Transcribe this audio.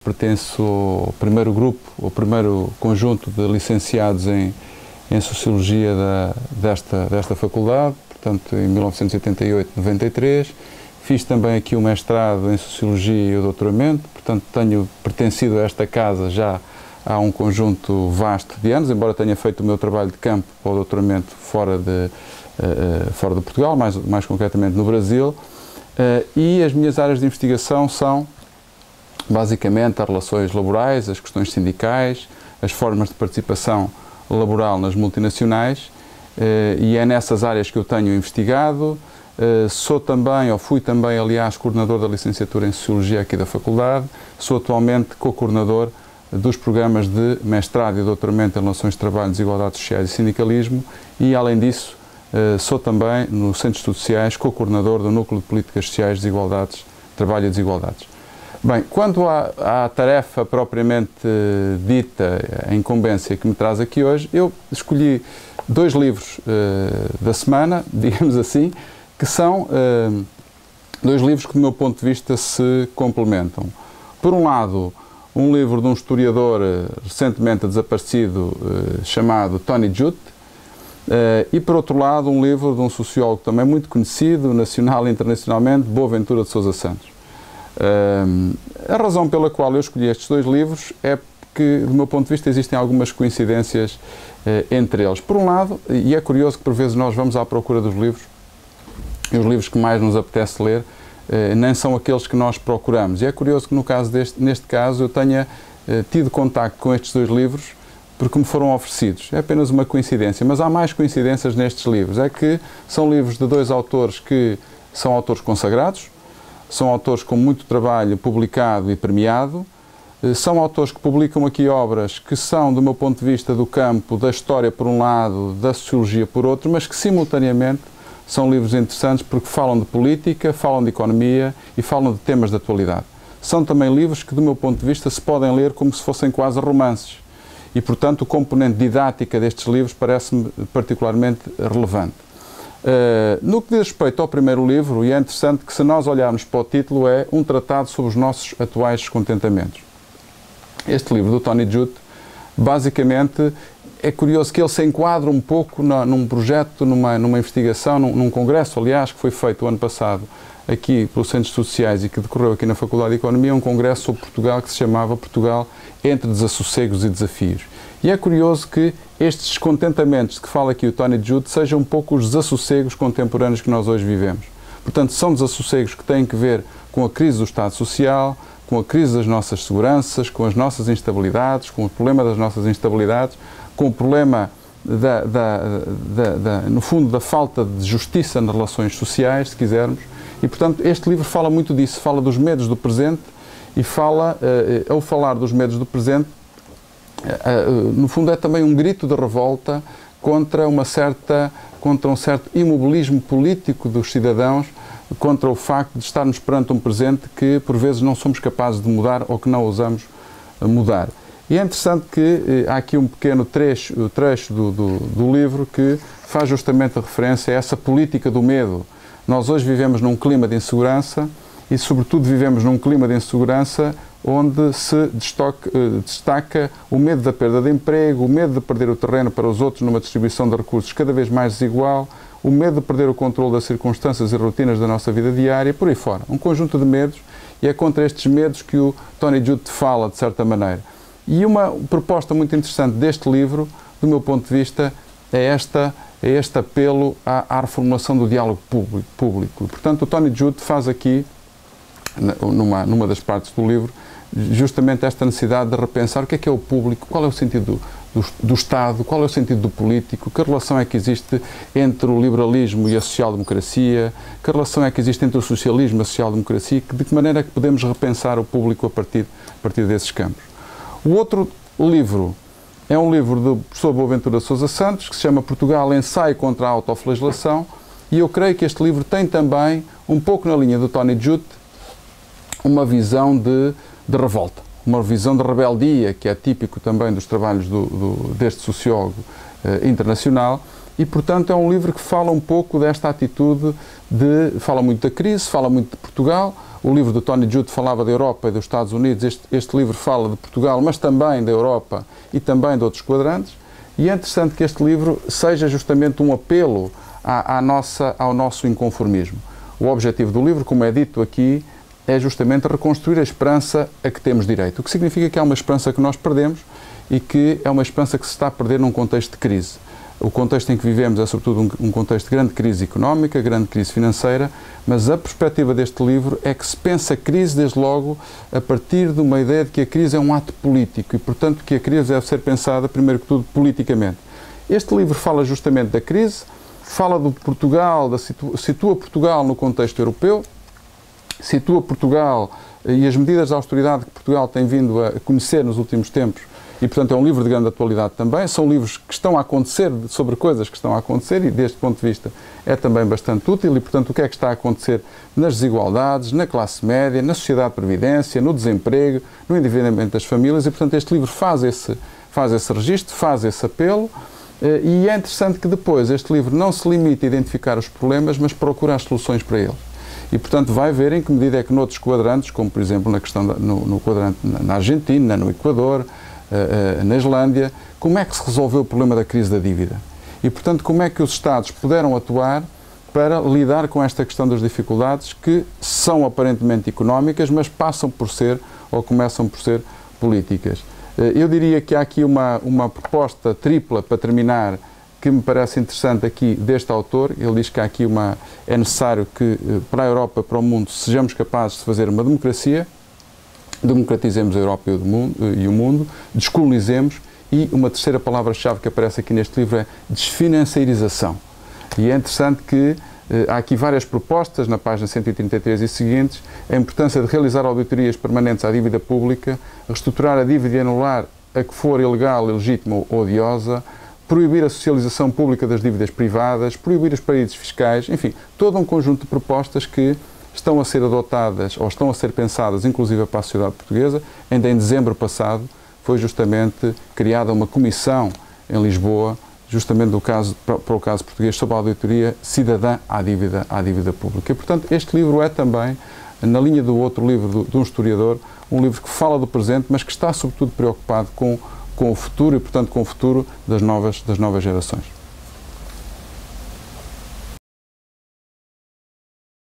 pertenço ao primeiro grupo, ao primeiro conjunto de licenciados em Sociologia desta faculdade, portanto em 1988-93. Fiz também aqui o mestrado em Sociologia e o doutoramento, portanto tenho pertencido a esta casa já há um conjunto vasto de anos, embora tenha feito o meu trabalho de campo para o doutoramento fora de Portugal, mais concretamente no Brasil, e as minhas áreas de investigação são basicamente as relações laborais, as questões sindicais, as formas de participação laboral nas multinacionais, e é nessas áreas que eu tenho investigado. Sou também, ou fui também, aliás, coordenador da licenciatura em Sociologia aqui da faculdade, sou atualmente co-coordenador dos programas de mestrado e doutoramento em Relações de Trabalho, Desigualdades Sociais e Sindicalismo e, além disso, sou também, no Centro de Estudos Sociais, co-coordenador do Núcleo de Políticas Sociais, Desigualdades, Trabalho e Desigualdades. Bem, quanto à tarefa propriamente dita, a incumbência que me traz aqui hoje, eu escolhi 2 livros da semana, digamos assim, que são 2 livros que, do meu ponto de vista, se complementam. Por um lado, um livro de um historiador recentemente desaparecido chamado Tony Judt, e, por outro lado, um livro de um sociólogo também muito conhecido, nacional e internacionalmente, Boaventura de Sousa Santos. A razão pela qual eu escolhi estes 2 livros é que, do meu ponto de vista, existem algumas coincidências entre eles. Por um lado, e é curioso que por vezes nós vamos à procura dos livros, e os livros que mais nos apetece ler nem são aqueles que nós procuramos. E é curioso que neste caso eu tenha tido contacto com estes 2 livros porque me foram oferecidos. É apenas uma coincidência, mas há mais coincidências nestes livros. É que são livros de 2 autores que são autores consagrados, são autores com muito trabalho publicado e premiado, são autores que publicam aqui obras que são, do meu ponto de vista, do campo da história por um lado, da sociologia por outro, mas que simultaneamente são livros interessantes porque falam de política, falam de economia e falam de temas de atualidade. São também livros que, do meu ponto de vista, se podem ler como se fossem quase romances. E, portanto, o componente didática destes livros parece-me particularmente relevante. No que diz respeito ao primeiro livro, e é interessante que, se nós olharmos para o título, é um tratado sobre os nossos atuais descontentamentos. Este livro do Tony Judt, basicamente, é curioso que ele se enquadra um pouco num projeto, numa investigação, num congresso, aliás, que foi feito o ano passado aqui pelos Centros Sociais e que decorreu aqui na Faculdade de Economia, um congresso sobre Portugal que se chamava Portugal entre Desassossegos e Desafios. E é curioso que estes descontentamentos de que fala aqui o Tony Judt sejam um pouco os desassossegos contemporâneos que nós hoje vivemos. Portanto, são desassossegos que têm que ver com a crise do Estado Social, com a crise das nossas seguranças, com as nossas instabilidades, com o problema das nossas instabilidades, com o problema, no fundo, da falta de justiça nas relações sociais, se quisermos. E, portanto, este livro fala muito disso, fala dos medos do presente e fala, ao falar dos medos do presente, no fundo é também um grito de revolta contra um certo imobilismo político dos cidadãos, contra o facto de estarmos perante um presente que, por vezes, não somos capazes de mudar ou que não ousamos mudar. E é interessante que há aqui um pequeno trecho do livro que faz justamente a referência a essa política do medo. Nós hoje vivemos num clima de insegurança e, sobretudo, vivemos num clima de insegurança onde se destaca o medo da perda de emprego, o medo de perder o terreno para os outros numa distribuição de recursos cada vez mais desigual, o medo de perder o controle das circunstâncias e rotinas da nossa vida diária, por aí fora. Um conjunto de medos, e é contra estes medos que o Tony Judt fala, de certa maneira. E uma proposta muito interessante deste livro, do meu ponto de vista, é este apelo à reformulação do diálogo público. Portanto, o Tony Judt faz aqui, numa das partes do livro, justamente esta necessidade de repensar o que é o público, qual é o sentido do Estado, qual é o sentido do político, que relação é que existe entre o liberalismo e a social-democracia, que relação é que existe entre o socialismo e a social-democracia, de que maneira é que podemos repensar o público a partir desses campos. O outro livro é um livro do professor Boaventura de Sousa Santos, que se chama Portugal, Ensaio contra a Autoflagelação, e eu creio que este livro tem também, um pouco na linha do Tony Judt, uma visão de revolta, uma visão de rebeldia, que é típico também dos trabalhos deste sociólogo internacional, e, portanto, é um livro que fala um pouco desta atitude fala muito da crise, fala muito de Portugal. O livro do Tony Judt falava da Europa e dos Estados Unidos, este livro fala de Portugal, mas também da Europa e também de outros quadrantes, e é interessante que este livro seja justamente um apelo ao nosso inconformismo. O objetivo do livro, como é dito aqui, é justamente reconstruir a esperança a que temos direito, o que significa que há uma esperança que nós perdemos e que é uma esperança que se está a perder num contexto de crise. O contexto em que vivemos é, sobretudo, um contexto de grande crise económica, grande crise financeira, mas a perspectiva deste livro é que se pensa a crise, desde logo, a partir de uma ideia de que a crise é um ato político e, portanto, que a crise deve ser pensada, primeiro que tudo, politicamente. Este livro fala justamente da crise, fala do Portugal, situa Portugal no contexto europeu, situa Portugal e as medidas de austeridade que Portugal tem vindo a conhecer nos últimos tempos. E, portanto, é um livro de grande atualidade também. São livros que estão a acontecer, sobre coisas que estão a acontecer, e deste ponto de vista é também bastante útil. E, portanto, o que é que está a acontecer nas desigualdades, na classe média, na sociedade de previdência, no desemprego, no endividamento das famílias. E, portanto, este livro faz esse registro, faz esse apelo. E é interessante que depois este livro não se limite a identificar os problemas, mas procura as soluções para eles. E, portanto, vai ver em que medida é que noutros quadrantes, como, por exemplo, na questão no quadrante na Argentina, no Equador, na Islândia, como é que se resolveu o problema da crise da dívida e, portanto, como é que os Estados puderam atuar para lidar com esta questão das dificuldades que são aparentemente económicas, mas passam por ser ou começam por ser políticas. Eu diria que há aqui uma proposta tripla, para terminar, que me parece interessante aqui deste autor. Ele diz que há aqui é necessário que para a Europa, para o mundo, sejamos capazes de fazer uma democracia, democratizemos a Europa e o mundo, descolonizemos, e uma terceira palavra-chave que aparece aqui neste livro é desfinanceirização. E é interessante que há aqui várias propostas, na página 133 e seguintes, a importância de realizar auditorias permanentes à dívida pública, reestruturar a dívida e anular a que for ilegal, ilegítima ou odiosa, proibir a socialização pública das dívidas privadas, proibir os paraísos fiscais, enfim, todo um conjunto de propostas que estão a ser adotadas ou estão a ser pensadas, inclusive para a sociedade portuguesa. Ainda em dezembro passado foi justamente criada uma comissão em Lisboa, justamente para o caso português, sobre a auditoria cidadã à dívida pública. E, portanto, este livro é também, na linha do outro livro de um historiador, um livro que fala do presente, mas que está sobretudo preocupado com o futuro e, portanto, com o futuro das novas gerações.